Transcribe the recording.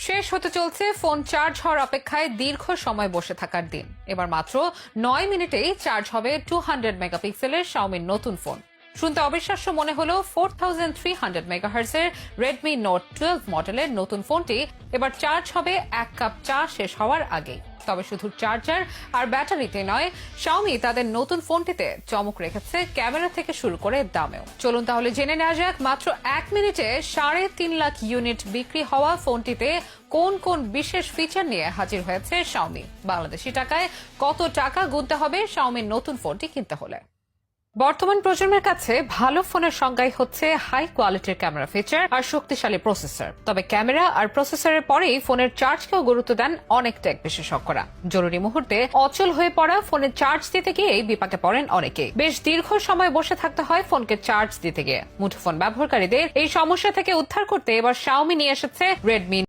শেষ হতে চলছে ফোন চার্জ হওয়ার অপেক্ষায় দীর্ঘ সময় বসে থাকার দিন। এবার মাত্র 9 মিনিটেই চার্জ হবে 200 মেগাপিক্সেলের শাওমির নতুন ফোন। শুনতে অবিশ্বাস্য মনে হলো 4300 মেগাহার্টজের রেডমি নোট 12 মডেলের নতুন ফোনটি এবার চার্জ হবে 1 কাপ চা শেষ হওয়ার আগেই। তবে শুধু চার্জার আর ব্যাটারিতে নয়, শাওমি তাদের নতুন ফোনটিতে চমক রেখেছে ক্যামেরা থেকে শুরু করে দামেও। চলুন তাহলে জেনে নেওয়া যাক মাত্র 1 মিনিটে 3.5 লাখ ইউনিট বিক্রি হওয়া ফোনটিতে কোন কোন বিশেষ ফিচার নিয়ে হাজির হয়েছে শাওমি। বাংলাদেশি টাকায় কত টাকা গুনতে হবে শাওমির নতুন ফোনটি কিনতে হলে। বর্তমান প্রজন্মের কাছে ভালো ফোনের সংজ্ঞাই হচ্ছে হাই কোয়ালিটির ক্যামেরা ফিচার আর শক্তিশালী প্রসেসর। তবে ক্যামেরা আর প্রসেসরের পরেই ফোনের চার্জকেও গুরুত্ব দেন অনেক টেক বিশেষজ্ঞরা। জরুরি মুহূর্তে অচল হয়ে পড়া ফোনের চার্জ দিতে গিয়েই বিপাকে পড়েন অনেকে। বেশ দীর্ঘ সময় বসে থাকতে হয় ফোনকে চার্জ দিতে গিয়ে। মুঠোফোন ব্যবহারকারীদের এই সমস্যা থেকে উদ্ধার করতে এবার শাওমি নিয়ে এসেছে রেডমি